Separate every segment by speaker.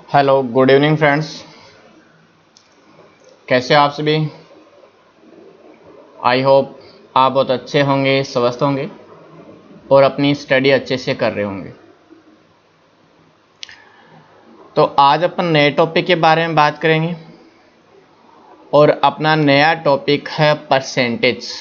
Speaker 1: Hello good evening friends. कैसे हो आप सभी? आई होप आप बहुत अच्छे होंगे, स्वस्थ होंगे और अपनी स्टडी अच्छे से कर रहे होंगे। तो आज अपन नए टॉपिक के बारे में बात करेंगे और अपना नया टॉपिक है परसेंटेज।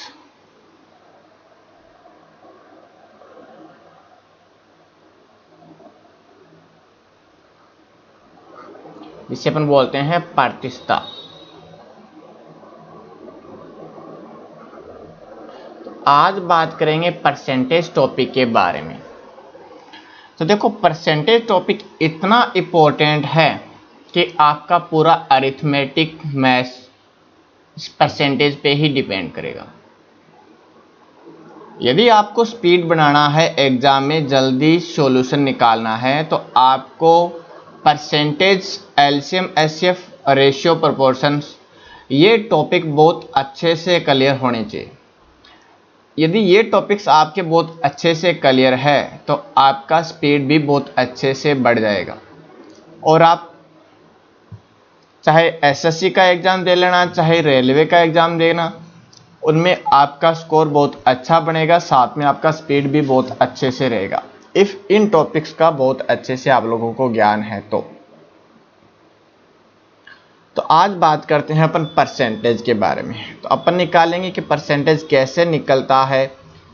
Speaker 1: जिसे अपन बोलते हैं प्रतिशतता। आज बात करेंगे परसेंटेज टॉपिक के बारे में। तो देखो, परसेंटेज टॉपिक इतना इम्पोर्टेंट है कि आपका पूरा अरिथमेटिक मैथ्स इस परसेंटेज पे ही डिपेंड करेगा। यदि आपको स्पीड बनाना है, एग्जाम में जल्दी सॉल्यूशन निकालना है, तो आपको percentage, LCM, HCF, ratio, proportions, ये टॉपिक बहुत अच्छे से क्लियर होने चाहिए। यदि ये टॉपिक्स आपके बहुत अच्छे से क्लियर है तो आपका स्पीड भी बहुत अच्छे से बढ़ जाएगा और आप चाहे एसएससी का एग्ज़ाम दे लेना, चाहे रेलवे का एग्ज़ाम देना, उनमें आपका स्कोर बहुत अच्छा बनेगा, साथ में आपका स्पीड भी बहुत अच्छे से रहेगा इफ़ इन टॉपिक्स का बहुत अच्छे से आप लोगों को ज्ञान है तो आज बात करते हैं अपन परसेंटेज के बारे में। तो अपन निकालेंगे कि परसेंटेज कैसे निकलता है,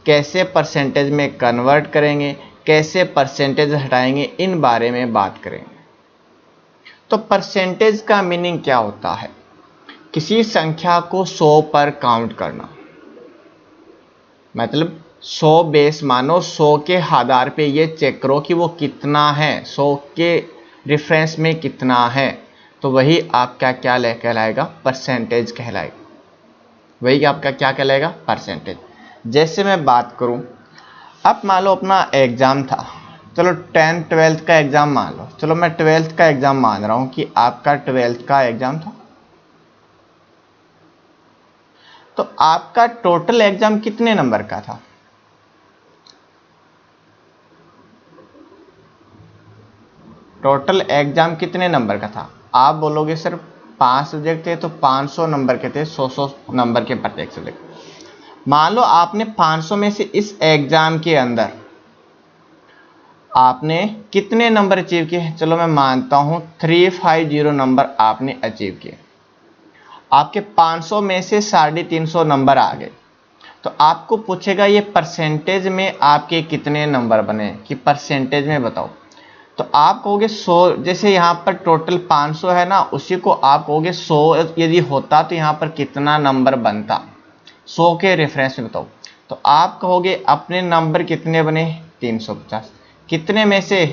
Speaker 1: कैसे परसेंटेज में कन्वर्ट करेंगे, कैसे परसेंटेज हटाएंगे, इन बारे में बात करेंगे। तो परसेंटेज का मीनिंग क्या होता है? किसी संख्या को 100 पर काउंट करना। मतलब 100 बेस मानो, 100 के आधार पे ये चेक करो कि वो कितना है, 100 के रेफरेंस में कितना है, तो वही आपका क्या कहलाएगा? परसेंटेज कहलाएगा। वही आपका क्या कहलाएगा? परसेंटेज। जैसे मैं बात करूं, अब मान लो अपना एग्जाम था, चलो 10th 12th का एग्जाम मान लो, चलो मैं 12th का एग्जाम मान रहा हूं कि आपका 12th का एग्जाम था। तो आपका टोटल एग्जाम कितने नंबर का था? टोटल एग्जाम कितने नंबर का था? आप बोलोगे सर 5 सब्जेक्ट थे तो 500 नंबर के थे, 100 नंबर के प्रत्येक सब्जेक्ट। मान लो आपने 500 में से इस एग्जाम के अंदर आपने कितने नंबर अचीव किए? चलो मैं मानता हूं 350 नंबर आपने अचीव किए। आपके 500 में से 350 नंबर आ गए, तो आपको पूछेगा ये परसेंटेज में आपके कितने नंबर बने, कि परसेंटेज में बताओ। तो आप कहोगे 100, जैसे यहाँ पर टोटल 500 है ना, उसी को आप कहोगे 100 यदि होता तो यहाँ पर कितना नंबर बनता, 100 के रेफरेंस में बताओ। तो आप कहोगे अपने नंबर कितने बने? 350। कितने में से?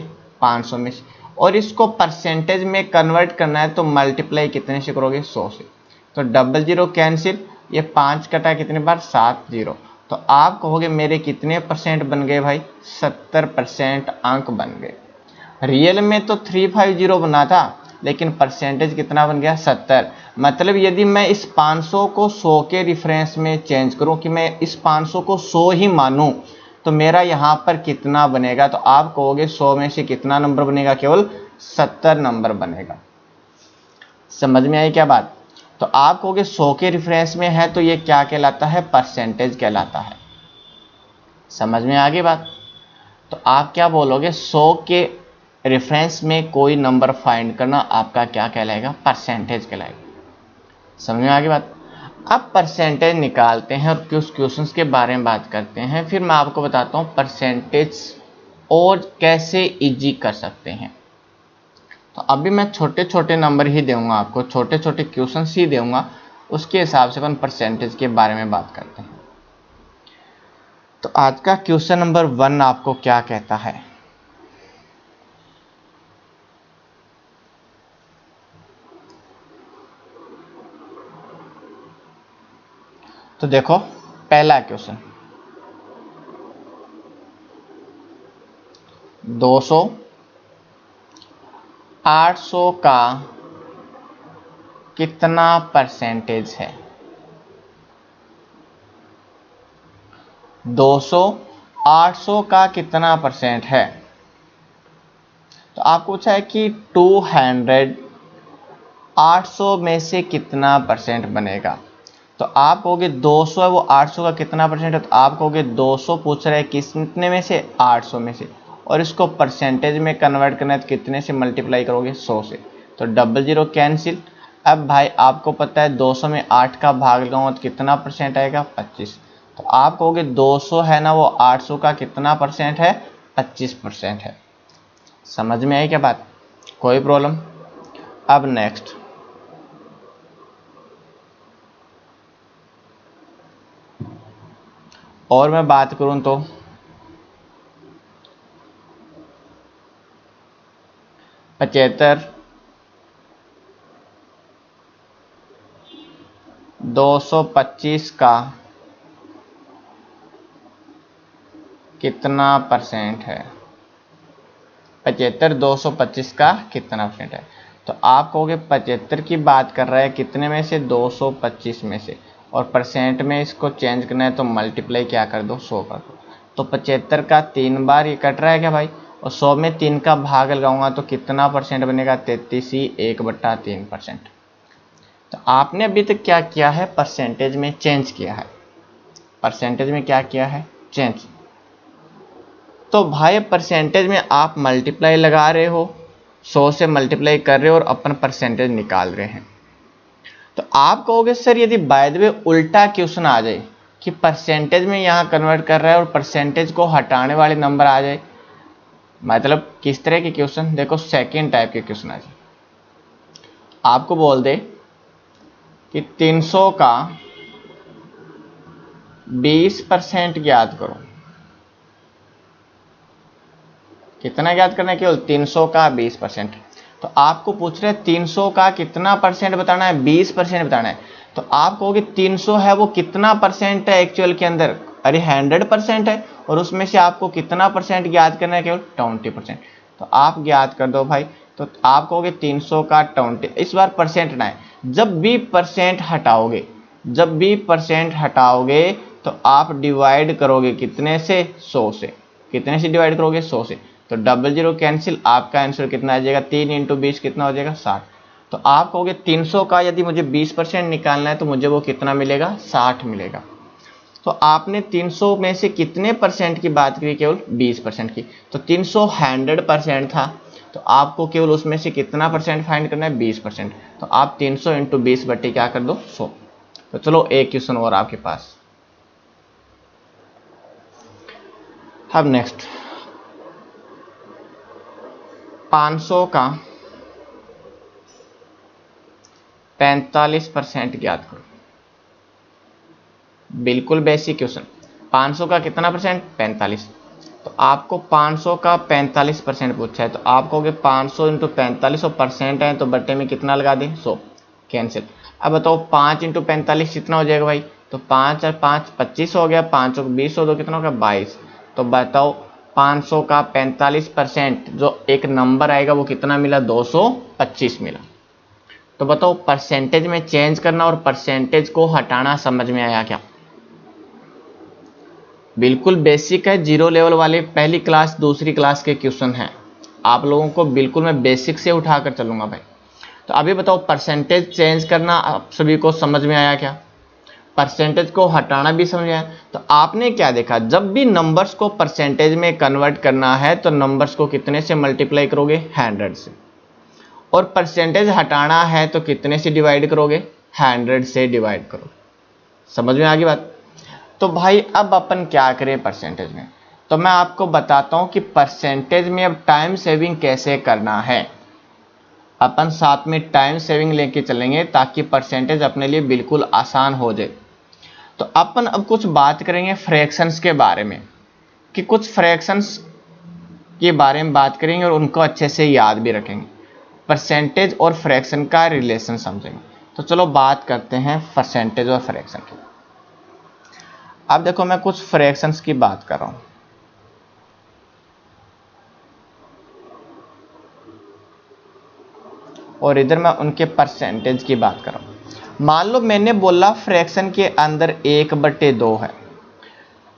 Speaker 1: 500 में से। और इसको परसेंटेज में कन्वर्ट करना है तो मल्टीप्लाई कितने से करोगे? 100 से। तो डबल जीरो कैंसिल, ये 5 कटा कितने बार? 7 जीरो। तो आप कहोगे मेरे कितने परसेंट बन गए भाई? 70% अंक बन गए। रियल में तो 350 बना था, लेकिन परसेंटेज कितना बन गया? 70। मतलब यदि मैं इस 500 को 100 के रेफरेंस में चेंज करूं, कि मैं इस 500 को 100 ही मानूं, तो मेरा यहां पर कितना बनेगा? तो आप कहोगे 100 में से कितना नंबर बनेगा? केवल 70 नंबर बनेगा। समझ में आई क्या बात? तो आप कहोगे 100 के रेफरेंस में है तो ये क्या कहलाता है? परसेंटेज कहलाता है। समझ में आ गई बात? तो आप क्या बोलोगे? 100 के रेफरेंस में कोई नंबर फाइंड करना आपका क्या कहलाएगा? परसेंटेज कहलाएगा। समझ में आ गई बात? अब परसेंटेज निकालते हैं और कुछ क्वेश्चंस के बारे में बात करते हैं, फिर मैं आपको बताता हूं परसेंटेज और कैसे इजी कर सकते हैं। तो अभी मैं छोटे छोटे नंबर ही दूंगा आपको, छोटे छोटे क्वेश्चंस ही दूंगा, उसके हिसाब से अपन परसेंटेज के बारे में बात करते हैं। तो आज का क्वेश्चन नंबर 1 आपको क्या कहता है? तो देखो, पहला क्वेश्चन, 200 800 का कितना परसेंटेज है? 200 800 का कितना परसेंट है? तो आपको पूछा है कि 200 800 में से कितना परसेंट बनेगा। तो आप कहोगे 200 है, वो 800 का कितना परसेंट है, तो आप कहोगे 200 पूछ रहे हैं कितने में से, 800 में से, और इसको परसेंटेज में कन्वर्ट करना है तो कितने से मल्टीप्लाई करोगे, 100 से। तो 00 कैंसिल। अब भाई आपको पता है 200 में 8 का भाग लगाऊंगा तो कितना परसेंट आएगा, 25। तो आप कहोगे 200 है ना, वो 800 का कितना परसेंट है, 25% है। समझ में आई क्या बात, कोई प्रॉब्लम। अब नेक्स्ट, और मैं बात करूं तो 75 225 का कितना परसेंट है, 75 225 का कितना परसेंट है। तो आप कहोगे 75 की बात कर रहा है कितने में से, 225 में से, और परसेंट में इसको चेंज करना है तो मल्टीप्लाई क्या कर दो, 100 कर दो। तो 75 का 3 बार ये कट रहा है क्या भाई, और 100 में 3 का भाग लगाऊंगा तो कितना परसेंट बनेगा, 33 ही 1/3%। तो आपने अभी तक क्या किया है, परसेंटेज में चेंज किया है, परसेंटेज में क्या किया है, चेंज। तो भाई परसेंटेज में आप मल्टीप्लाई लगा रहे हो, 100 से मल्टीप्लाई कर रहे हो और अपन परसेंटेज निकाल रहे हैं। तो आप कहोगे सर यदि बाय द वे उल्टा क्वेश्चन आ जाए कि परसेंटेज में यहाँ कन्वर्ट कर रहा है और परसेंटेज को हटाने वाले नंबर आ जाए, मतलब किस तरह के क्वेश्चन, देखो सेकेंड टाइप के क्वेश्चन आ जाए। आपको बोल दे कि 300 का 20% ज्ञात करो। कितना ज्ञात करना है, केवल 300 का 20%। तो आपको पूछ रहे हैं 300 का कितना परसेंट बताना है, 20% बताना है। तो आप कहोगे 300 है वो कितना परसेंट है एक्चुअल के अंदर, अरे 100% है, और उसमें से आपको कितना परसेंट ज्ञात करना है, केवल 20%। तो आप ज्ञात कर दो भाई। तो आप कहोगे 300 का 20, इस बार परसेंट ना है, जब भी परसेंट हटाओगे, जब भी परसेंट हटाओगे तो आप डिवाइड करोगे कितने से, 100 से। कितने से डिवाइड करोगे, 100 से। तो 00 कैंसिल, आपका आंसर कितना आ जाएगा, 3 × 20 कितना हो जाएगा, 60। तो आप कहोगे 300 का यदि मुझे 20% निकालना है तो मुझे वो कितना मिलेगा, 60 मिलेगा। तो आपने 300 में से कितने परसेंट की बात करी, केवल 20% की। तो 300 100% था, तो आपको केवल उसमें से कितना परसेंट फाइंड करना है, 20%। तो आप 300 × 20 बटे क्या कर दो, 100। तो चलो एक क्वेश्चन और आपके पास। अब नेक्स्ट 500 का 45% ज्ञात करो। बिल्कुल बेसिक क्वेश्चन। 500 का कितना परसेंट, 45। तो आपको 500 का 45% पूछा है, तो आप कहोगे 500 × 45, और परसेंट है तो बट्टे में कितना लगा दें, 100 कैंसिल। अब बताओ 5 × 45 कितना हो जाएगा भाई, तो 5 और 5 25 हो गया, 5 और 20 हो, 2 कितना होगा, 22। तो बताओ 500 का 45% जो एक नंबर आएगा वो कितना मिला, 225 मिला। तो बताओ परसेंटेज में चेंज करना और परसेंटेज को हटाना समझ में आया क्या। बिल्कुल बेसिक है, जीरो लेवल वाले पहली क्लास दूसरी क्लास के क्वेश्चन हैं, आप लोगों को बिल्कुल मैं बेसिक से उठाकर चलूंगा भाई। तो अभी बताओ परसेंटेज चेंज करना आप सभी को समझ में आया क्या, परसेंटेज को हटाना भी समझ आया। तो आपने क्या देखा, जब भी नंबर्स को परसेंटेज में कन्वर्ट करना है तो नंबर्स को कितने से मल्टीप्लाई करोगे, 100 से, और परसेंटेज हटाना है तो कितने से डिवाइड करोगे, 100 से डिवाइड करो। समझ में आ गई बात। तो भाई अब अपन क्या करें परसेंटेज में, तो मैं आपको बताता हूं कि परसेंटेज में अब टाइम सेविंग कैसे करना है। अपन साथ में टाइम सेविंग लेके चलेंगे ताकि परसेंटेज अपने लिए बिल्कुल आसान हो जाए। तो अपन अब कुछ बात करेंगे फ्रैक्शंस के बारे में, कि कुछ फ्रैक्शंस के बारे में बात करेंगे और उनको अच्छे से याद भी रखेंगे, परसेंटेज और फ्रैक्शन का रिलेशन समझेंगे। तो चलो बात करते हैं परसेंटेज और फ्रैक्शन की। अब देखो मैं कुछ फ्रैक्शंस की बात कर रहा हूं, और इधर मैं उनके परसेंटेज की बात कर रहा हूं। मान लो मैंने बोला फ्रैक्शन के अंदर 1/2 है।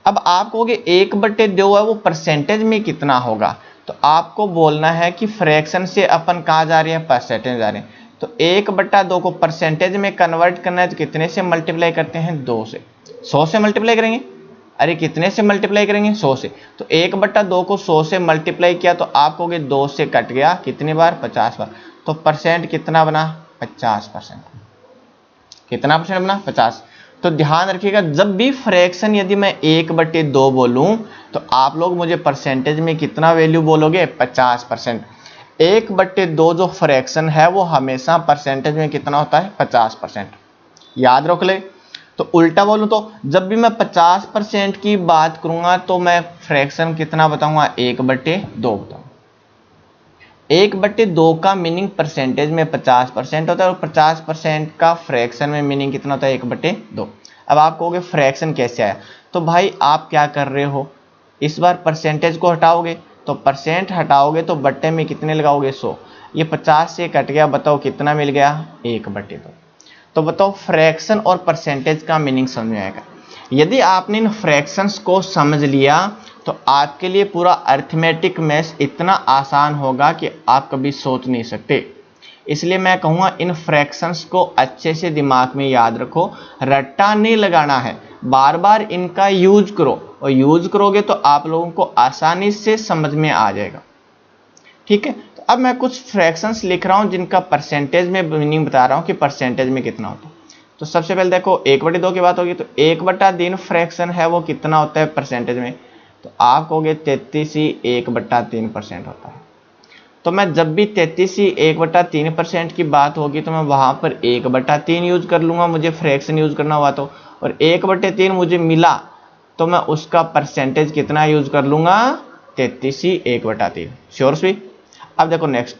Speaker 1: अब आप कहोगे 1/2 है वो परसेंटेज में कितना होगा, तो आपको बोलना है कि फ्रैक्शन से अपन कहाँ जा रहे हैं, परसेंटेज जा रहे हैं। तो 1/2 को परसेंटेज में कन्वर्ट करना है तो कितने से मल्टीप्लाई करते हैं, 2 से। 100 से मल्टीप्लाई करेंगे, अरे कितने से मल्टीप्लाई करेंगे, 100 से। तो 1/2 को 100 से मल्टीप्लाई किया तो आप कहोगे 2 से कट गया, कितनी बार, 50 बार। तो परसेंट कितना बना, 50%। कितना परसेंट बना, 50। तो ध्यान रखिएगा, जब भी फ्रैक्शन यदि मैं 1/2 बोलूं तो आप लोग मुझे परसेंटेज में कितना वैल्यू बोलोगे, 50%। 1/2 जो फ्रैक्शन है वो हमेशा परसेंटेज में कितना होता है, 50%। याद रख ले। तो उल्टा बोलूं तो जब भी मैं 50% की बात करूंगा तो मैं फ्रैक्शन कितना बताऊंगा, 1/2 बताऊंगा। 1/2 का मीनिंग परसेंटेज में 50% होता है और 50% का फ्रैक्शन में मीनिंग कितना होता है, 1/2। अब आप कहोगे फ्रैक्शन कैसे आया, तो भाई आप क्या कर रहे हो, इस बार परसेंटेज को हटाओगे तो परसेंट हटाओगे तो बट्टे में कितने लगाओगे, 100। ये 50 से कट गया, बताओ कितना मिल गया, 1/2। तो बताओ फ्रैक्शन और परसेंटेज का मीनिंग समझ में आएगा। यदि आपने इन फ्रैक्शंस को समझ लिया तो आपके लिए पूरा अरिथमेटिक मैथ्स इतना आसान होगा कि आप कभी सोच नहीं सकते। इसलिए मैं कहूँगा इन फ्रैक्शंस को अच्छे से दिमाग में याद रखो, रट्टा नहीं लगाना है, बार बार इनका यूज करो और यूज करोगे तो आप लोगों को आसानी से समझ में आ जाएगा। ठीक है, तो अब मैं कुछ फ्रैक्शंस लिख रहा हूँ जिनका परसेंटेज में मीनिंग बता रहा हूँ कि परसेंटेज में कितना होता है। तो सबसे पहले देखो 1/2 की बात होगी तो 1/3 फ्रैक्शन है वो कितना होता है परसेंटेज में, तो आप कहोगे 33 ही 1/3% होता है। तो मैं जब भी 33 ही 1/3% की बात होगी तो मैं वहां पर 1/3 यूज कर लूंगा, मुझे फ्रैक्शन यूज करना हुआ तो, और 1/3 मुझे मिला तो मैं उसका परसेंटेज कितना यूज कर लूंगा, 33 ही 1/3। Sure see. अब देखो नेक्स्ट,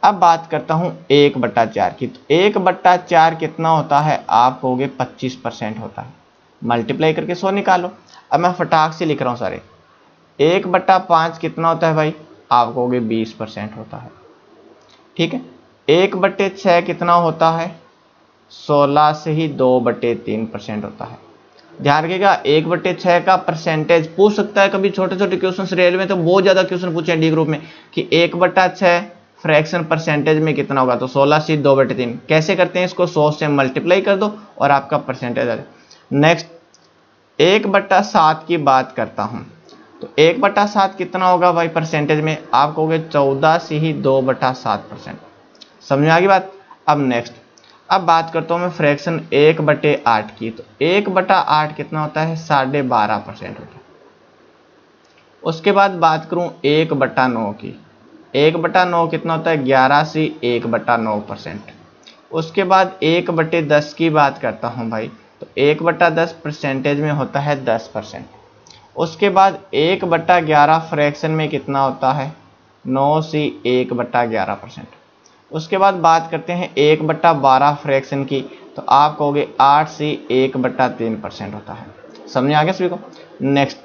Speaker 1: अब बात करता हूं 1/4 की। तो 1/4 कितना होता है, आप कहोगे 25% होता है। मल्टीप्लाई करके 100 निकालो। अब मैं फटाक से लिख रहा हूं सारे। 1/5 कितना होता है भाई, आप कहोगे 20% होता है। ठीक है, 1/6 कितना होता है, 16 से ही 2/3% होता है। ध्यान रखिएगा 1/6 का परसेंटेज पूछ सकता है कभी, छोटे छोटे क्वेश्चन रेलवे में तो बहुत ज्यादा क्वेश्चन पूछे हैं डी ग्रुप में कि 1/6 फ्रैक्शन परसेंटेज में कितना होगा, तो 16 से 2/3 कैसे करते हैं, इसको 100 से मल्टीप्लाई कर दो और आपका परसेंटेज आ जाए। नेक्स्ट 1/7 की बात करता हूं, तो 1/7 कितना होगा भाई परसेंटेज में, आप कहोगे 14 से ही 2/7%। समझ में आ गई बात। अब नेक्स्ट, अब बात करता हूं मैं फ्रैक्शन 1/8 की। तो 1/8 कितना होता है, 12.5% होता है। उसके बाद बात करूं 1/9 की। 1/9 कितना होता है, 11 से 1/9%। उसके बाद 1/10 की बात करता हूं भाई, तो 1/10 परसेंटेज में होता है 10%। उसके बाद 1/11 फ्रैक्शन में कितना होता है, 9 से 1/11%। उसके बाद बात करते हैं 1/12 फ्रैक्शन की, तो आप कहोगे 8 से 1/3% होता है। समझ आ गया सभी को। नेक्स्ट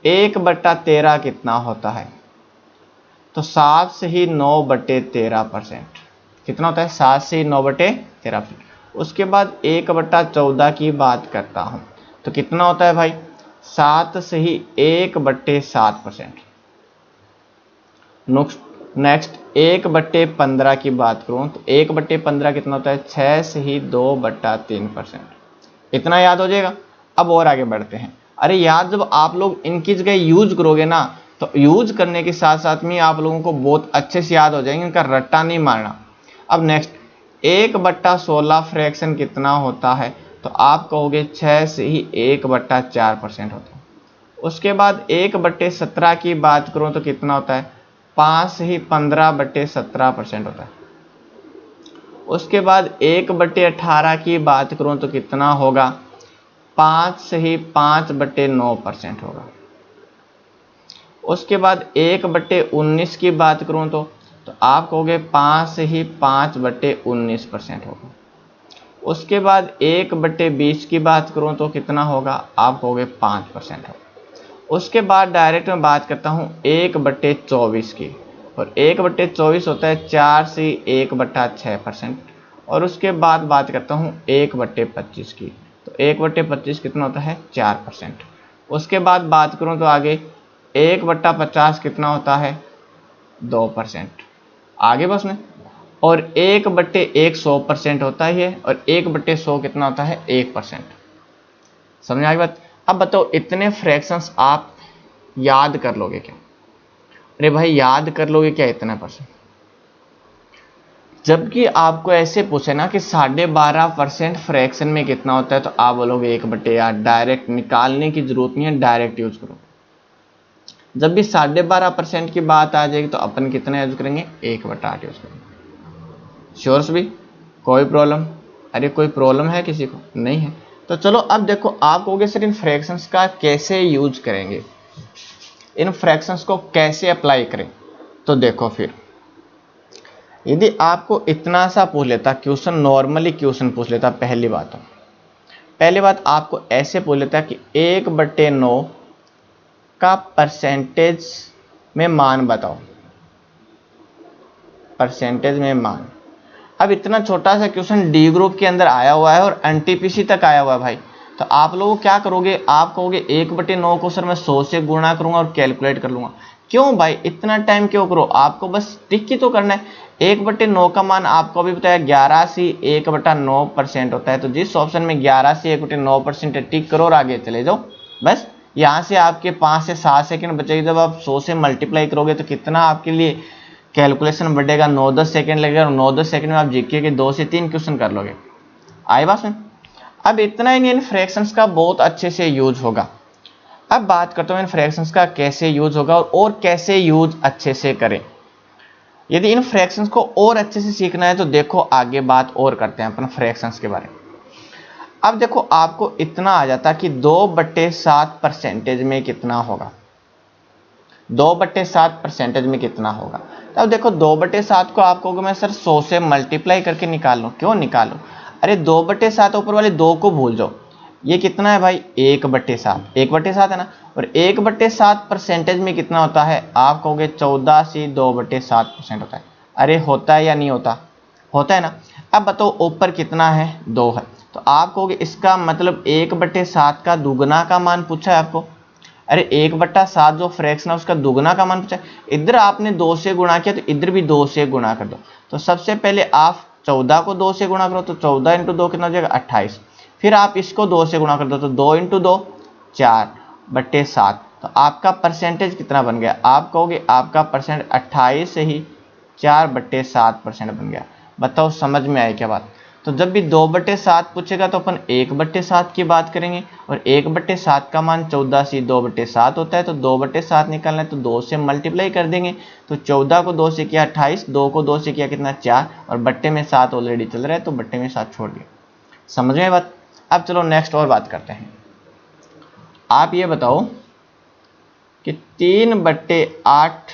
Speaker 1: 1/13 कितना होता है, तो 7 से ही 9/13%। कितना होता है, 7 से ही 9/13%। उसके बाद 1/14 की बात करता हूं, तो कितना होता है भाई, 7 से ही 1/7%। नेक्स्ट 1/15 की बात करूं तो 1/15 कितना होता है, 6 से ही 2/3%। इतना याद हो जाएगा। अब और आगे बढ़ते हैं। अरे यार जब आप लोग इनकी जगह यूज करोगे ना, तो यूज करने के साथ साथ में आप लोगों को बहुत अच्छे से याद हो जाएंगे, इनका रट्टा नहीं मारना। अब नेक्स्ट 1/16 फ्रैक्शन कितना होता है, तो आप कहोगे 6 से ही 1/4% होता है। उसके बाद 1/17 की बात करूं तो कितना होता है, 5 से ही 15/17% होता है। उसके बाद 1/18 की बात करूं तो कितना होगा, 5 से ही 5/9% होगा। उसके बाद 1/19 की बात करूं तो आप कहोगे 5 से ही 5/19% होगा। उसके बाद 1/20 की बात करूं तो कितना होगा, आप कहोगे 5% होगा। उसके बाद डायरेक्ट मैं बात करता हूं 1/24 की, और 1/24 होता है 4 से 1/6%। और उसके बाद बात करता हूं 1/25 की, तो 1/25 कितना होता है, 4%। उसके बाद बात करूं तो आगे 1/50 कितना होता है, 2%। आगे बस में, और 1/1 100% होता ही है, और 1/100 कितना होता है? 1%। समझ आगे बात? अब बताओ इतने फ्रैक्शंस आप याद कर लोगे क्या? अरे भाई याद कर लोगे क्या इतना %? जबकि आपको ऐसे पूछे ना कि 12.5% फ्रैक्शन में कितना होता है, तो आप बोलोगे 1/8। डायरेक्ट निकालने की जरूरत नहीं है, डायरेक्ट यूज करो। जब भी 12.5% की बात आ जाएगी तो अपन कितना यूज करेंगे? 1/8 यूज करेंगे। श्योर्स भी? कोई प्रॉब्लम? अरे कोई प्रॉब्लम है किसी को? नहीं है। तो चलो अब देखो, आप कहोगे सर इन फ्रैक्शंस का कैसे यूज करेंगे, इन फ्रैक्शंस को कैसे अप्लाई करें? तो देखो फिर, यदि आपको इतना सा पूछ लेता क्वेश्चन, नॉर्मली क्वेश्चन पूछ लेता, पहली बात आपको ऐसे पूछ लेता कि 1/9 का परसेंटेज में मान बताओ, परसेंटेज में मान। अब इतना छोटा सा क्वेश्चन डी ग्रुप के अंदर आया हुआ है और एनटीपीसी तक आया हुआ है भाई, तो आप लोग क्या करोगे? आप कहोगे 1/9 को सर मैं 100 से गुणा करूंगा और कैलकुलेट कर लूंगा। क्यों भाई इतना टाइम क्यों करो? आपको बस टिक ही तो करना है। 1/9 का मान आपको अभी बताया 11 से 1/9% होता है, तो जिस ऑप्शन में 11 से 1/9% टिक करो और आगे चले जाओ। बस यहाँ से आपके 5 से 7 सेकंड बचेगी। जब आप 100 से मल्टीप्लाई करोगे तो कितना आपके लिए कैलकुलेशन बढ़ेगा? 9-10 सेकंड लगेगा, और 9-10 सेकंड में आप जीके के 2 से 3 क्वेश्चन कर लोगे। आई बात में? अब इतना ही नहीं, इन फ्रैक्शंस का बहुत अच्छे से यूज होगा। अब बात करता हूं इन फ्रैक्शंस का कैसे यूज होगा और कैसे यूज अच्छे से करें। यदि इन फ्रैक्शंस को और अच्छे से सीखना है तो देखो आगे बात और करते हैं अपन फ्रैक्शंस के बारे में। अब देखो आपको इतना आ जाता कि 2/7 परसेंटेज में कितना होगा, 2/7 परसेंटेज में कितना होगा। तब देखो 2/7 को आप कहोगे मैं सर 100 से मल्टीप्लाई करके निकाल लूं। क्यों निकालो? अरे 2/7 ऊपर वाले 2 को भूल जाओ, ये कितना है भाई? 1/7, 1/7 है ना। और 1/7 परसेंटेज में कितना होता है? आप कहोगे 14 से 2/7% होता है। अरे होता है या नहीं होता? होता है ना। अब बताओ ऊपर कितना है? 2 है, तो आप कहोगे इसका मतलब 1/7 का दुगना का मान पूछा है आपको। अरे 1/7 जो फ्रैक्शन है उसका दुगना का मान पूछा है। इधर आपने 2 से गुणा किया तो इधर भी 2 से गुणा कर दो। तो सबसे पहले आप 14 को 2 से गुणा करो, तो 14 × 2 कितना हो जाएगा? 28। फिर आप इसको 2 से गुणा कर दो, तो 2 × 2 4/7। तो आपका परसेंटेज कितना बन गया? आप कहोगे आपका परसेंट 28 से ही 4/7% बन गया। बताओ समझ में आई क्या बात? तो जब भी 2/7 पूछेगा तो अपन 1/7 की बात करेंगे, और 1/7 का मान 14 से 2/7 होता है, तो 2/7 निकालना है तो 2 से मल्टीप्लाई कर देंगे। तो 14 को 2 से किया 28, 2 को 2 से किया कितना? 4, और बट्टे में 7 ऑलरेडी चल रहा है तो बट्टे में 7 छोड़ दिया। समझ में बात? अब चलो नेक्स्ट और बात करते हैं। आप ये बताओ कि 3/8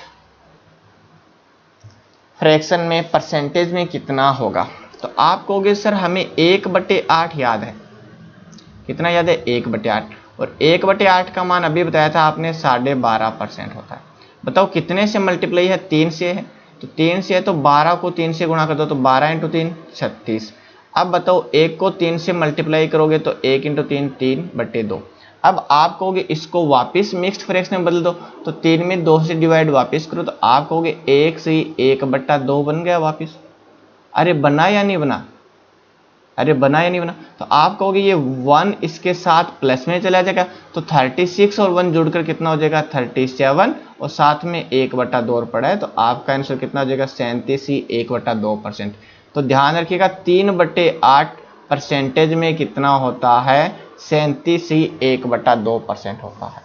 Speaker 1: फ्रैक्शन में परसेंटेज में कितना होगा? तो आप कहोगे सर हमें 1/8 याद है। कितना याद है? 1/8। और 1/8 का मान अभी बताया था आपने 12.5% होता है। बताओ कितने से मल्टीप्लाई है? 3 से है, तो 3 से है तो 12 को 3 से गुणा कर दो, तो 12 × 3 36। अब बताओ 1 को 3 से मल्टीप्लाई करोगे तो 1 × 3 3/2। अब आप कहोगे इसको वापस मिक्स्ड फ्रैक्शन में बदल दो, तो 3 में 2 से डिवाइड वापस करो, तो आप कहोगे 1 से 1/2 बन गया वापस। अरे बना या नहीं बना? अरे बना या नहीं बना? तो आप कहोगे ये 1 इसके साथ प्लस में चला जाएगा, तो 36 और 1 जुड़कर कितना हो जाएगा? 37, और साथ में 1/2 और पड़ा है, तो आपका आंसर कितना हो जाएगा? 37 ही 1/2%। तो ध्यान रखिएगा 3/8 परसेंटेज में कितना होता है? 37 ही 1/2% होता है।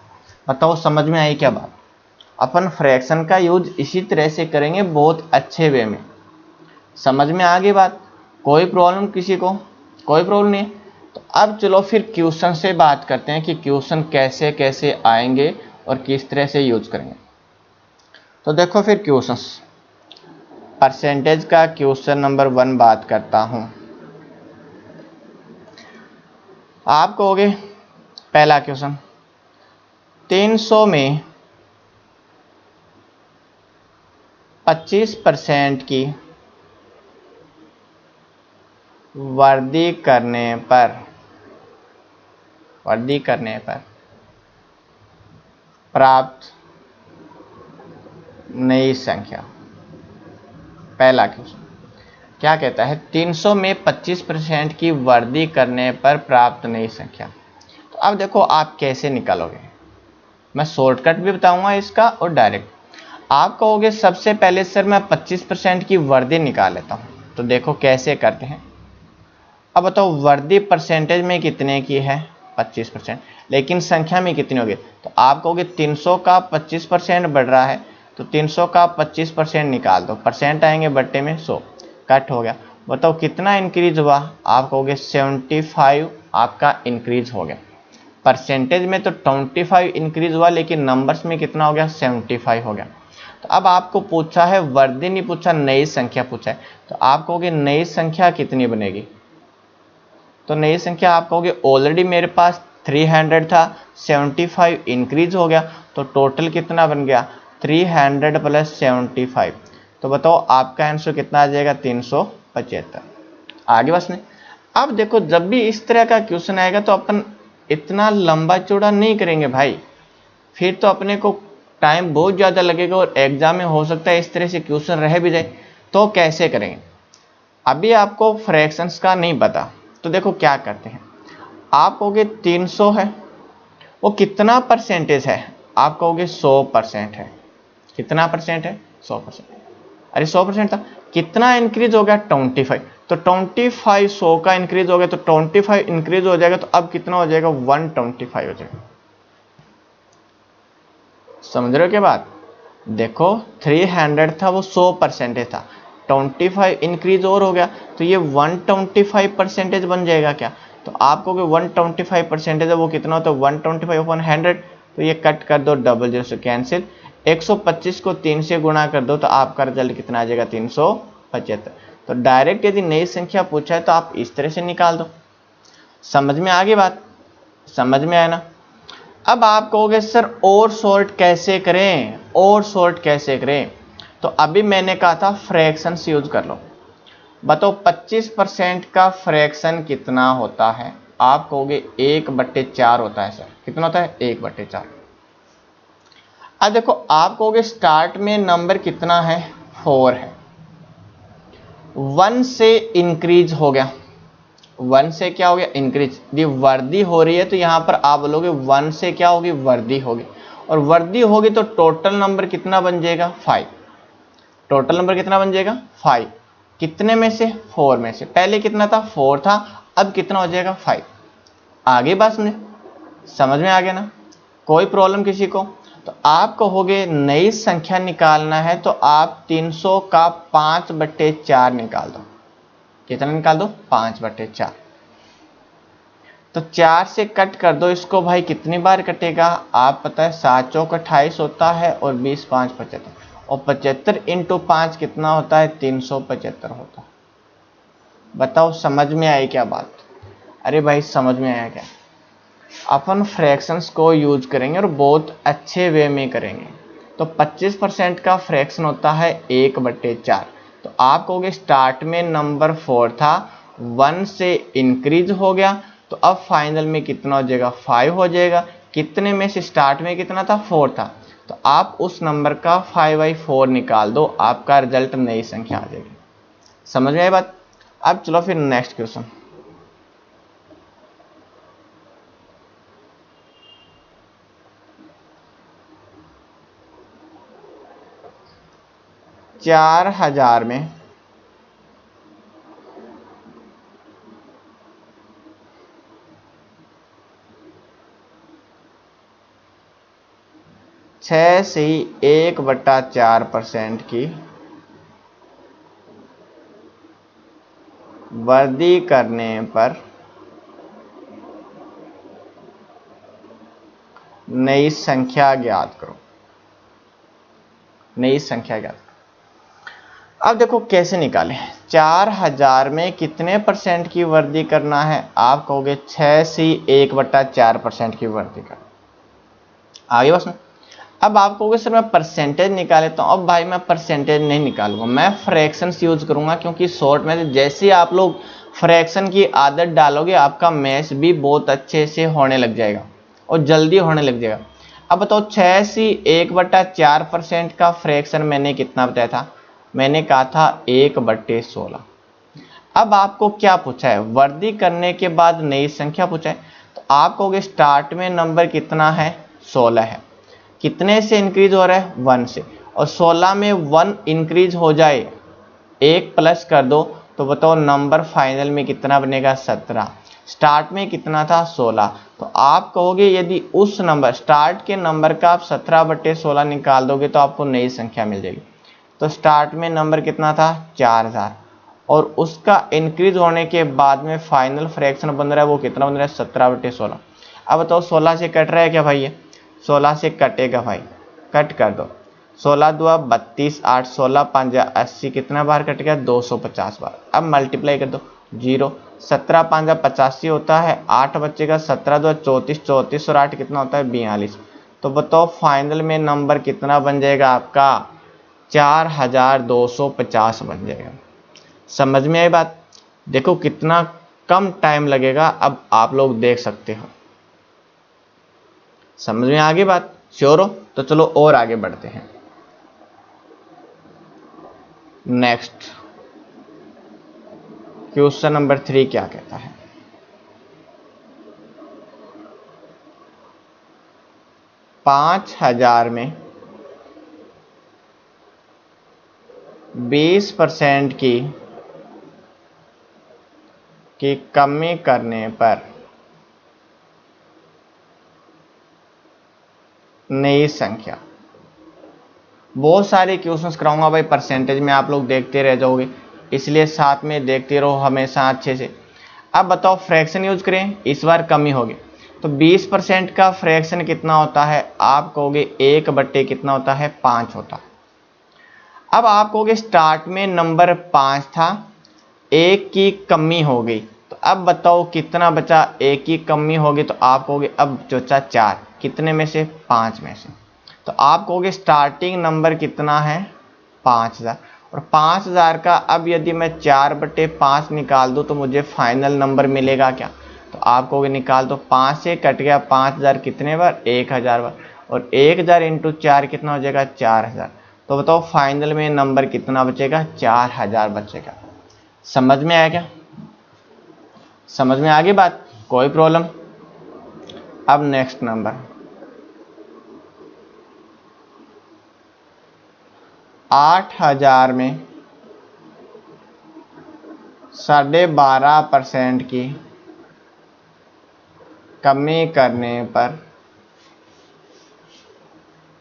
Speaker 1: बताओ समझ में आई क्या बात? अपन फ्रैक्शन का यूज इसी तरह से करेंगे, बहुत अच्छे वे में। समझ में आ गई बात? कोई प्रॉब्लम किसी को? कोई प्रॉब्लम नहीं। तो अब चलो फिर क्वेश्चन से बात करते हैं कि क्वेश्चन कैसे कैसे आएंगे और किस तरह से यूज करेंगे। तो देखो फिर क्वेश्चंस, परसेंटेज का क्वेश्चन नंबर 1 बात करता हूं। आप कहोगे पहला क्वेश्चन, 300 में 25% की वृद्धि करने पर प्राप्त नई संख्या। पहला क्वेश्चन क्या कहता है, 300 में 25% की वृद्धि करने पर प्राप्त नई संख्या। तो अब देखो आप कैसे निकालोगे, मैं शॉर्टकट भी बताऊंगा इसका और डायरेक्ट। आप कहोगे सबसे पहले सर मैं 25% की वृद्धि निकाल लेता हूं, तो देखो कैसे करते हैं। अब बताओ वृद्धि परसेंटेज में कितने की है, 25%, लेकिन संख्या में कितनी होगी। तो आप कहोगे 300 का 25% बढ़ रहा है, तो 300 का 25% निकाल दो, परसेंट आएंगे बट्टे में 100, कट हो गया। बताओ कितना इंक्रीज हुआ, आप कहोगे 75 आपका इंक्रीज हो गया। परसेंटेज में तो 25 इंक्रीज हुआ, लेकिन नंबर्स में कितना हो गया, 75 हो गया। तो अब आपको पूछा है वृद्धि नहीं पूछा, नई संख्या पूछा है। तो आप कहोगे नई संख्या कितनी बनेगी, तो नई संख्या आप कहोगे ऑलरेडी मेरे पास 300 था, 75 इंक्रीज हो गया, तो टोटल कितना बन गया 300 प्लस 75। तो बताओ आपका आंसर कितना आ जाएगा, 375। आगे बस में। अब देखो जब भी इस तरह का क्वेश्चन आएगा तो अपन इतना लंबा चौड़ा नहीं करेंगे भाई, फिर तो अपने को टाइम बहुत ज़्यादा लगेगा और एग्जाम में हो सकता है इस तरह से क्वेश्चन रह भी जाए। तो कैसे करेंगे, अभी आपको फ्रैक्शंस का नहीं पता, तो देखो क्या करते हैं। आप कहोगे 300 है, वो कितना परसेंटेज है, आप कहोगे 100% है। कितना परसेंट है, 100%। अरे 100% था, कितना इंक्रीज हो गया 25, तो 25 100 का इंक्रीज हो गया, तो 25 इंक्रीज हो जाएगा, तो अब कितना हो जाएगा 125 हो जाएगा। समझ रहे हो क्या बात। देखो 300 था, वो 100% था, 25 इंक्रीज और हो गया, तो ये 125% बन जाएगा क्या। तो आप कहोगे 125% है, वो कितना होता है 125/100, तो ये कट कर दो, डबल जीरो से कैंसिल, 125 को 3 से गुणा कर दो, तो आपका रिजल्ट कितना आ जाएगा 375। तो डायरेक्ट यदि नई संख्या पूछा है तो आप इस तरह से निकाल दो। समझ में आ गई बात, समझ में आया ना। अब आप कहोगे सर और सॉर्ट कैसे करें, और सॉर्ट कैसे करें, तो अभी मैंने कहा था फ्रैक्शन यूज कर लो। बताओ 25% का फ्रैक्शन कितना होता है, आप कहोगे 1/4 होता है सर। कितना होता है 1/4। अब देखो आप कहोगे स्टार्ट में नंबर कितना है 4 है, 1 से इंक्रीज हो गया, 1 से क्या हो गया इंक्रीज, यदि वृद्धि हो रही है तो यहां पर आप बोलोगे 1 से क्या होगी वृद्धि होगी, और वृद्धि होगी तो टोटल नंबर कितना बन जाएगा 5। टोटल नंबर कितना बन जाएगा 5, कितने में से 4 में से। पहले कितना था 4 था, अब कितना हो जाएगा 5। आगे बात समझ में आ गया ना, कोई प्रॉब्लम किसी को। तो आप कहोगे नई संख्या निकालना है, तो आप 300 का 5/4 निकाल दो। कितना निकाल दो 5/4, तो 4 से कट कर दो इसको भाई, कितनी बार कटेगा आप पता है, 7 चौक 28 होता है, और 20 5 75, और 75 × 5 कितना होता है 375 होता है। बताओ समझ में आई क्या बात। अरे भाई समझ में आया क्या। अपन फ्रैक्शंस को यूज करेंगे और बहुत अच्छे वे में करेंगे। तो 25% का फ्रैक्शन होता है 1/4। तो आप कहोगे स्टार्ट में नंबर 4 था, 1 से इंक्रीज हो गया, तो अब फाइनल में कितना हो जाएगा 5 हो जाएगा। कितने में से, स्टार्ट में कितना था 4 था, तो आप उस नंबर का 5/4 निकाल दो, आपका रिजल्ट नई संख्या आ जाएगी। समझ में आई बात। अब चलो फिर नेक्स्ट क्वेश्चन। चार 1000 में 6 से 1/4% की वृद्धि करने पर नई संख्या ज्ञात करो। नई संख्या ज्ञात करो। अब देखो कैसे निकालें। 4000 में कितने परसेंट की वृद्धि करना है, आप कहोगे 6 से 1/4% की वृद्धि करना। आगे बस में। अब आप कहोगे सर मैं परसेंटेज निकाल लेता हूं। अब भाई मैं परसेंटेज नहीं निकालूंगा, मैं फ्रैक्शंस यूज करूंगा, क्योंकि शॉर्ट में जैसे आप लोग फ्रैक्शन की आदत डालोगे आपका मैथ्स भी बहुत अच्छे से होने लग जाएगा और जल्दी होने लग जाएगा। अब बताओ 6 से 1/4% का फ्रैक्शन मैंने कितना बताया था, मैंने कहा था 1/16। अब आपको क्या पूछा है, वर्दी करने के बाद नई संख्या पूछा है, तो आप कहोगे स्टार्ट में नंबर कितना है, 16 है। कितने से इंक्रीज हो रहा है, 1 से, और 16 में 1 इंक्रीज हो जाए, 1 प्लस कर दो, तो बताओ नंबर फाइनल में कितना बनेगा, 17। स्टार्ट में कितना था, 16। तो आप कहोगे यदि उस नंबर स्टार्ट के नंबर का आप 17/16 निकाल दोगे तो आपको नई संख्या मिल जाएगी। तो स्टार्ट में नंबर कितना था, 4000, और उसका इंक्रीज होने के बाद में फाइनल फ्रैक्शन बन रहा है, वो कितना बन रहा है, 17/16। अब बताओ 16 से कट रहा है क्या भाई, ये 16 से कटेगा भाई, कट कर दो। 16 दुआ 32, 8 16 5 80, कितना बार कट गया, 250 बार। अब मल्टीप्लाई कर दो, 0 17 5 85 होता है, 8 बचेगा, 17 दुआ 34, 34 और 8 कितना होता है, 42। तो बताओ फाइनल में नंबर कितना बन जाएगा आपका, 4250 बन जाएगा। समझ में आई बात, देखो कितना कम टाइम लगेगा, अब आप लोग देख सकते हो। समझ में आ गई बात, श्योर हो? तो चलो और आगे बढ़ते हैं। नेक्स्ट क्वेश्चन नंबर 3 क्या कहता है, 5000 में 20% की कमी करने पर नई संख्या। बहुत सारे क्वेश्चंस कराऊंगा भाई, परसेंटेज में आप लोग देखते रह जाओगे, इसलिए साथ में देखते रहो हमेशा अच्छे से। अब बताओ फ्रैक्शन यूज करें, इस बार कमी होगी, तो 20% का फ्रैक्शन कितना होता है, आप कहोगे 1 कितना होता है, 5 होता है। अब आप कहोगे स्टार्ट में नंबर 5 था, 1 की कमी हो गई, तो अब बताओ कितना बचा, 1 की कमी होगी, तो आप कहोगे अब बचा 4, कितने में से, 5 में से। तो आप कहोगे स्टार्टिंग नंबर कितना है, 5000, और 5000 का अब यदि मैं 4/5 निकाल दूं तो मुझे फाइनल नंबर मिलेगा क्या, तो आप कहोगे निकाल दो, 5 से कट गया 5000 कितने बार, 1000 बार, और 1000 इंटू 4 कितना हो जाएगा, 4000। तो बताओ फाइनल में नंबर कितना बचेगा, 4000 बचेगा। समझ में आया क्या, समझ में आ गई बात, कोई प्रॉब्लम? अब नेक्स्ट नंबर 8000 में 12.5% की कमी करने पर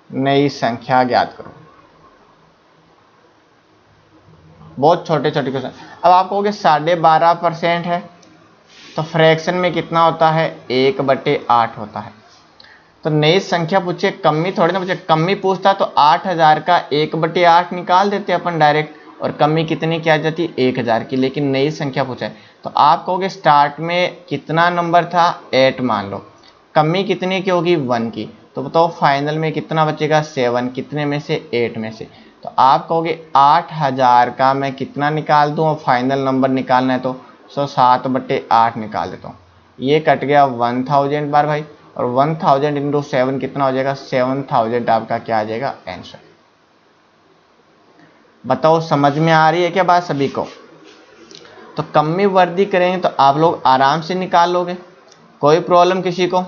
Speaker 1: नई संख्या ज्ञात करो। बहुत छोटे छोटे क्वेश्चन। अब आप कहोगे 12.5% है, तो फ्रैक्शन में कितना होता है, 1/8 होता है। तो नई संख्या पूछे, कमी थोड़ी ना पूछे, कमी पूछता तो 8000 का 1/8 निकाल देते अपन डायरेक्ट, और कमी कितनी की आ जाती, 1000 की, लेकिन नई संख्या पूछा है। तो आप कहोगे स्टार्ट में कितना नंबर था, 8 मान लो, कमी कितनी की होगी, 1 की, तो बताओ फाइनल में कितना बचेगा, 7, कितने में से, 8 में से। तो आप कहोगे 8000 का मैं कितना निकाल दूं, और फाइनल नंबर निकालना है तो 7/8 निकाल देता हूँ, ये कट गया 1000 बार भाई, और 1000 इंटू 7 कितना हो जाएगा, 7000 आपका क्या आ जाएगा, आंसर। बताओ समझ में आ रही है क्या बात सभी को? तो कमी वर्दी करेंगे तो आप लोग आराम से निकाल लोगे, कोई प्रॉब्लम किसी को,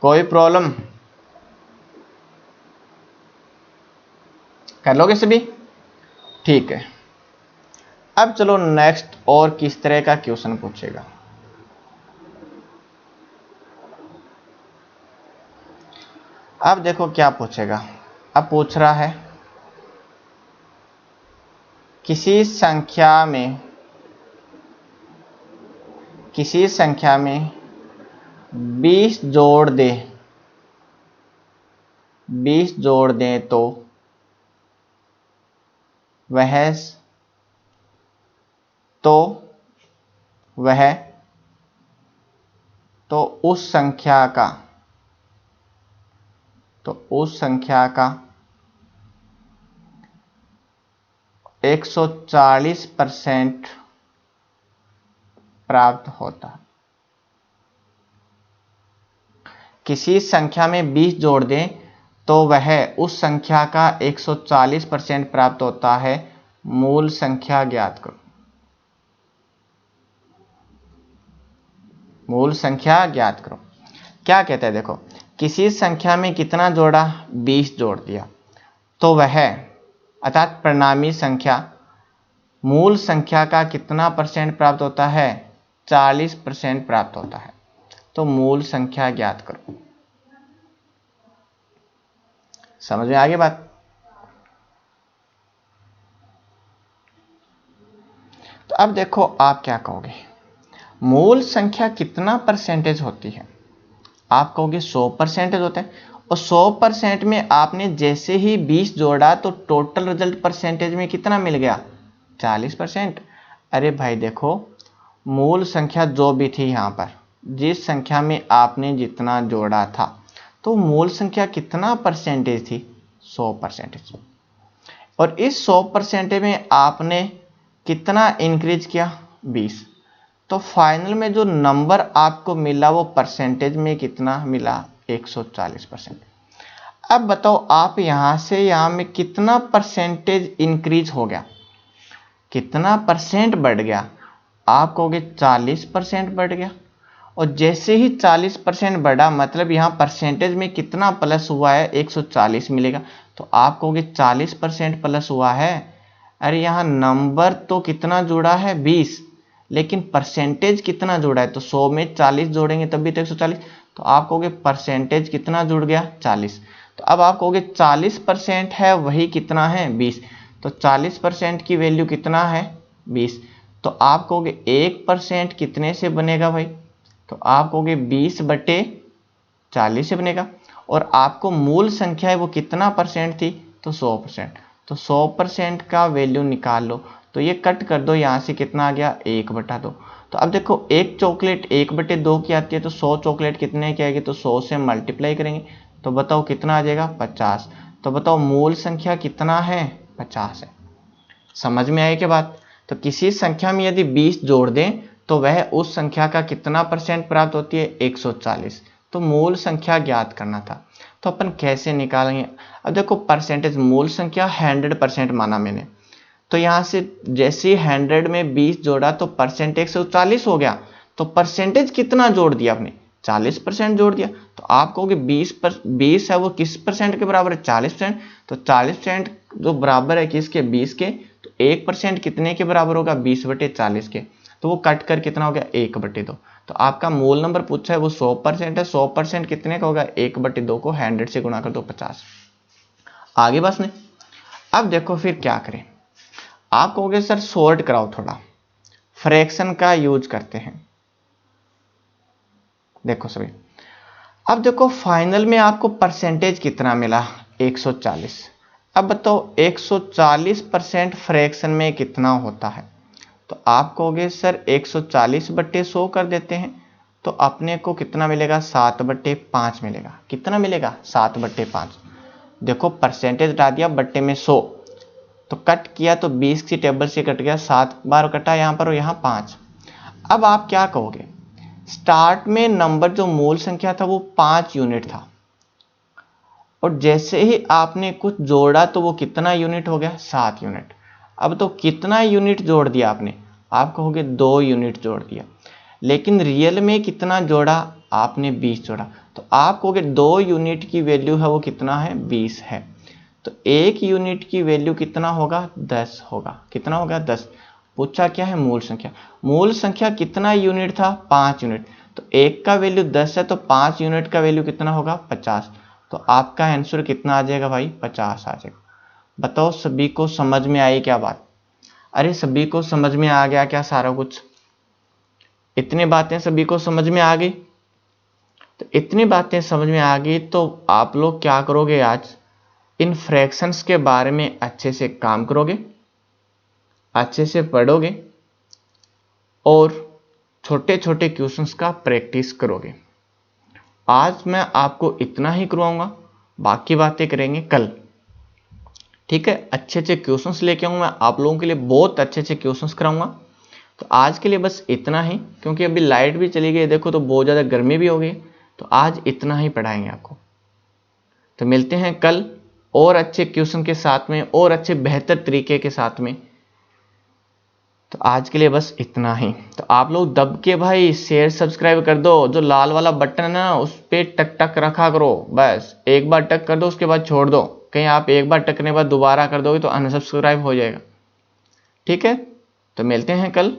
Speaker 1: कोई प्रॉब्लम, कर लोगे सभी, ठीक है। अब चलो नेक्स्ट, और किस तरह का क्वेश्चन पूछेगा। अब देखो क्या पूछेगा, अब पूछ रहा है किसी संख्या में 20 जोड़ दे, 20 जोड़ दें तो वह तो उस संख्या का 140% प्राप्त होता। किसी संख्या में 20 जोड़ दें तो वह उस संख्या का 140% प्राप्त होता है। मूल संख्या ज्ञात करो। मूल संख्या ज्ञात करो। क्या कहते हैं, देखो किसी संख्या में कितना जोड़ा, 20 जोड़ दिया, तो वह अर्थात परिणामी संख्या मूल संख्या का कितना परसेंट प्राप्त होता है, 40% प्राप्त होता है। तो मूल संख्या ज्ञात करो। समझ में आ गई बात। तो अब देखो आप क्या कहोगे, मूल संख्या कितना परसेंटेज होती है। आप कहोगे 100% होता है, और 100% में आपने जैसे ही 20 जोड़ा तो टोटल रिजल्ट परसेंटेज में कितना मिल गया, 40%। अरे भाई देखो, मूल संख्या जो भी थी यहाँ पर, जिस संख्या में आपने जितना जोड़ा था, तो मूल संख्या कितना परसेंटेज थी, 100%। और इस 100% में आपने कितना इंक्रीज किया, 20। तो फाइनल में जो नंबर आपको मिला वो परसेंटेज में कितना मिला, 140%। अब बताओ आप यहां से यहां में कितना परसेंटेज इंक्रीज हो गया, कितना परसेंट बढ़ गया। आप कहोगे 40% बढ़ गया। और जैसे ही 40% बढ़ा मतलब यहाँ परसेंटेज में कितना प्लस हुआ है, 140 मिलेगा। तो आप कहोगे 40% प्लस हुआ है। अरे यहाँ नंबर तो कितना जुड़ा है, 20, लेकिन परसेंटेज कितना जुड़ा है, तो 100 में 40 जोड़ेंगे तब भी तो 140। तो आप कहोगे परसेंटेज कितना जुड़ गया, 40। तो अब आप कहोगे 40% है वही कितना है, 20। तो 40% की वैल्यू कितना है, 20। तो आप कहोगे 1% कितने से बनेगा भाई, तो आप कहोगे 20/40 से बनेगा। और आपको मूल संख्या है वो कितना परसेंट थी, तो 100%। तो 100% का वैल्यू निकाल लो। तो ये कट कर दो, यहाँ से कितना आ गया, 1/2। तो अब देखो एक चॉकलेट 1/2 की आती है, तो 100 चॉकलेट कितने की आएगी, तो 100 से मल्टीप्लाई करेंगे तो बताओ कितना आ जाएगा, 50। तो बताओ मूल संख्या कितना है, 50 है। समझ में आई क्या बात। तो किसी संख्या में यदि 20 जोड़ दें तो वह उस संख्या का कितना परसेंट प्राप्त होती है, 140। तो मूल संख्या ज्ञात करना था। तो अपन कैसे निकालेंगे। अब देखो परसेंटेज, मूल संख्या 100% माना मैंने, तो यहाँ से जैसे 100 में 20 जोड़ा तो परसेंट 140 हो गया। तो परसेंटेज कितना जोड़ दिया आपने, 40% जोड़ दिया। तो आप कहोगे 20 है वो किस परसेंट के बराबर है, 40%। तो 40% जो बराबर है किसके, 20 के। तो 1% कितने के बराबर होगा, 20/40 के। तो वो कट कर कितना हो गया, 1/2। तो आपका मूल नंबर पूछा है वो 100% है। 100% कितने का होगा, 1/2 को 100 से गुणा कर दो, 50। आगे बस नहीं। अब देखो फिर क्या करें। आप कहोगे सर सॉर्ट कराओ थोड़ा, फ्रैक्शन का यूज करते हैं। देखो सभी, अब देखो फाइनल में आपको परसेंटेज कितना मिला, 140। अब बताओ 140% फ्रैक्शन में कितना होता है। तो आप कहोगे सर 140/100 कर देते हैं, तो अपने को कितना मिलेगा, 7/5 मिलेगा। कितना मिलेगा, 7/5। देखो परसेंटेज हटा दिया, बट्टे में 100, तो कट किया तो 20 की टेबल से कट गया, 7 बार कटा यहाँ पर और यहाँ 5। अब आप क्या कहोगे, स्टार्ट में नंबर जो मूल संख्या था वो 5 यूनिट था, और जैसे ही आपने कुछ जोड़ा तो वो कितना यूनिट हो गया, 7 यूनिट। अब तो कितना यूनिट जोड़ दिया आपने, आप कहोगे 2 यूनिट जोड़ दिया। लेकिन रियल में कितना जोड़ा आपने, 20 जोड़ा। तो आप कहोगे 2 यूनिट की वैल्यू है वो कितना है, 20 है। तो 1 यूनिट की वैल्यू कितना होगा, 10 होगा। कितना होगा, 10। पूछा क्या है, मूल संख्या। मूल संख्या कितना यूनिट था, 5 यूनिट। तो 1 का वैल्यू 10 है, तो 5 यूनिट का वैल्यू कितना होगा, 50। तो आपका आंसर कितना आ जाएगा भाई, 50 आ जाएगा। बताओ सभी को समझ में आई क्या बात। अरे सभी को समझ में आ गया क्या सारा कुछ, इतनी बातें सभी को समझ में आ गई। तो इतनी बातें समझ में आ गई तो आप लोग क्या करोगे, आज इन फ्रैक्शंस के बारे में अच्छे से काम करोगे, अच्छे से पढ़ोगे और छोटे छोटे क्वेश्चंस का प्रैक्टिस करोगे। आज मैं आपको इतना ही करवाऊंगा, बाकी बातें करेंगे कल। ठीक है, अच्छे अच्छे क्वेश्चंस लेके आऊंगा मैं आप लोगों के लिए, बहुत अच्छे अच्छे क्वेश्चंस कराऊंगा। तो आज के लिए बस इतना ही, क्योंकि अभी लाइट भी चली गई देखो, तो बहुत ज़्यादा गर्मी भी हो गई। तो आज इतना ही पढ़ाएंगे आपको। तो मिलते हैं कल और अच्छे क्वेश्चन के साथ में और अच्छे बेहतर तरीके के साथ में। तो आज के लिए बस इतना ही। तो आप लोग दब के भाई शेयर सब्सक्राइब कर दो, जो लाल वाला बटन है ना उस पर टक टक रखा करो, बस एक बार टक कर दो उसके बाद छोड़ दो, कहीं आप एक बार टकने के बाद दोबारा कर दोगे तो अनसब्सक्राइब हो जाएगा। ठीक है, तो मिलते हैं कल।